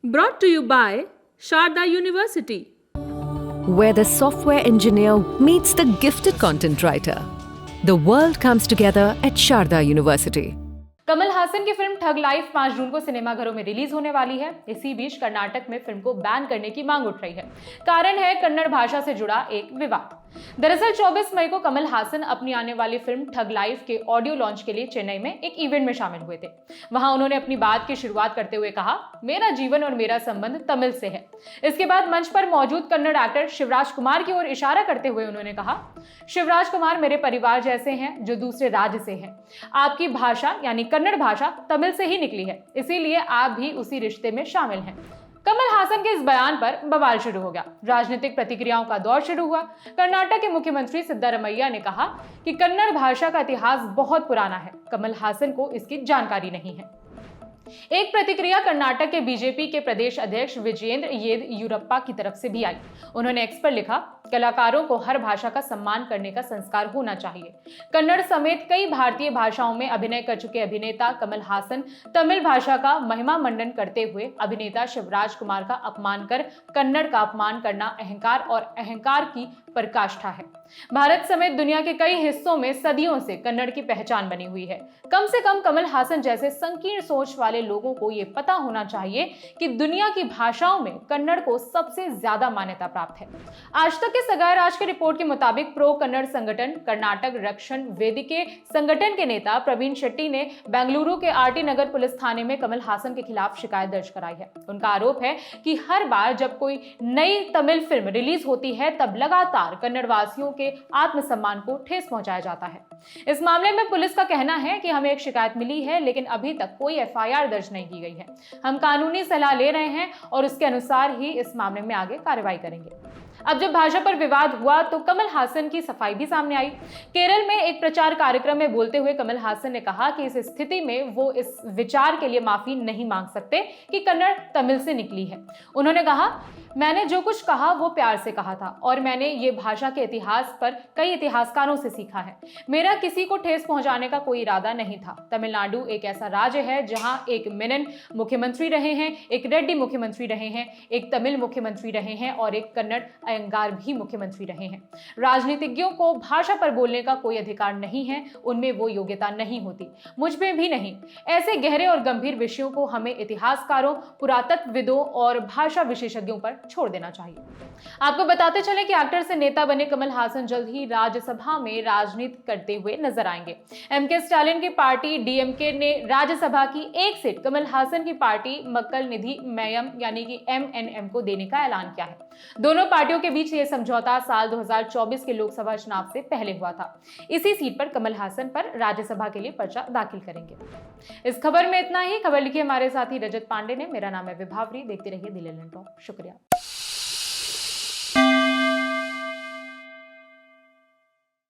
Brought to you by Sharda University. Where the software engineer meets the gifted content writer. The world comes together at Sharda University. Kamal Haasan की film thug life 5 जून को सिनेमाघरों में release होने वाली है। इसी बीच कर्नाटक में फिल्म को बैन करने की मांग उठ रही है। कारण है कन्नड़ भाषा से जुड़ा एक विवाद। दरअसल 24 मई को कमल हासन अपनी आने वाली फिल्म ठग लाइफ के ऑडियो लॉन्च के लिए चेन्नई में एक इवेंट में शामिल हुए थे। वहां उन्होंने अपनी बात की शुरुआत करते हुए कहा, मेरा जीवन और मेरा संबंध तमिल से है। इसके बाद मंच पर मौजूद कन्नड़ एक्टर शिवराज कुमार की ओर इशारा करते हुए उन्होंने कहा, शिवराज कुमार मेरे परिवार जैसे हैं जो दूसरे राज्य से हैं। आपकी भाषा यानी कन्नड़ भाषा तमिल से ही निकली है, इसीलिए आप भी उसी रिश्ते में शामिल हैं। कमल हासन के इस बयान पर बवाल शुरू हो गया। राजनीतिक प्रतिक्रियाओं का दौर शुरू हुआ। कर्नाटक के मुख्यमंत्री सिद्धारमैया ने कहा कि कन्नड़ भाषा का इतिहास बहुत पुराना है, कमल हासन को इसकी जानकारी नहीं है। एक प्रतिक्रिया कर्नाटक के बीजेपी के प्रदेश अध्यक्ष विजयेंद्र येदियुरप्पा की तरफ से भी आई। उन्होंने एक्स पर लिखा, कलाकारों को हर भाषा का सम्मान करने का संस्कार होना चाहिए। कन्नड़ समेत कई भारतीय भाषाओं में अभिनय कर चुके अभिनेता कमल हासन तमिल भाषा का महिमा मंडन करते हुए अभिनेता शिवराज कुमार का अपमान कर कन्नड़ का अपमान करना अहंकार और अहंकार की पराकाष्ठा है। भारत समेत दुनिया के कई हिस्सों में सदियों से कन्नड़ की पहचान बनी हुई है। कम से कम कमल हासन जैसे संकीर्ण सोच वाले लोगों को यह पता होना चाहिए कि दुनिया की भाषाओं में कन्नड़ को सबसे ज्यादा मान्यता प्राप्त है। आज तक के सगाई राज की रिपोर्ट के मुताबिक प्रो कन्नड़ संगठन कर्नाटक रक्षण वेदिके संगठन के नेता प्रवीण शेट्टी ने बेंगलुरु के आरटी नगर पुलिस थाने में कमल हासन के खिलाफ शिकायत दर्ज कराई है। उनका आरोप है कि हर बार जब कोई नई तमिल फिल्म रिलीज होती है तब लगातार कन्नड़ वासियों के आत्मसम्मान को ठेस पहुंचाया जाता है। इस मामले में पुलिस का कहना है कि हमें एक शिकायत मिली है, लेकिन अभी तक कोई एफआईआर दर्ज नहीं की गई है। हम कानूनी सलाह ले रहे हैं और उसके अनुसार ही इस मामले में आगे कार्रवाई करेंगे। अब जब भाषा पर विवाद हुआ तो कमल हासन की सफाई भी सामने आई। केरल में एक प्रचार कार्यक्रम में बोलते हुए कमल हासन ने कहा कि इस स्थिति में वो इस विचार के लिए माफी नहीं मांग सकते कि कन्नड़ तमिल से निकली है। उन्होंने कहा, मैंने जो कुछ कहा वो प्यार से कहा था और मैंने ये भाषा के इतिहास पर कई इतिहासकारों से सीखा है। मेरा किसी को ठेस पहुंचाने का कोई इरादा नहीं था। तमिलनाडु एक ऐसा राज्य है जहां एक मेनन मुख्यमंत्री रहे हैं, एक रेड्डी मुख्यमंत्री रहे हैं, एक तमिल मुख्यमंत्री रहे हैं और एक कन्नड़ अयंगार भी मुख्यमंत्री रहे हैं। राजनीतिज्ञों को भाषा पर बोलने का कोई अधिकार नहीं है, उनमें वो योग्यता नहीं होती, मुझ में भी नहीं। ऐसे गहरे और गंभीर विषयों को हमें इतिहासकारों, पुरातत्वविदों और भाषा विशेषज्ञों पर छोड़ देना चाहिए। आपको बताते चले कि एक्टर से नेता बने कमल हासन जल्द ही राज्यसभा में राजनीति करते हुए नजर आएंगे। एमके स्टालिन की पार्टी डीएमके ने राज्यसभा की एक सीट कमल हासन की पार्टी मक्कल निधि मयम यानी कि एमएनएम को देने का ऐलान किया है। दोनों पार्टियों के बीच यह समझौता साल 2024 के लोकसभा चुनाव से पहले हुआ था। इसी सीट पर कमल हासन पर राज्यसभा के लिए पर्चा दाखिल करेंगे। इस खबर में इतना ही। खबर लिखी हमारे साथी रजत पांडे ने। मेरा नाम है विभावरी। देखते रहिए दिल टॉप। शुक्रिया।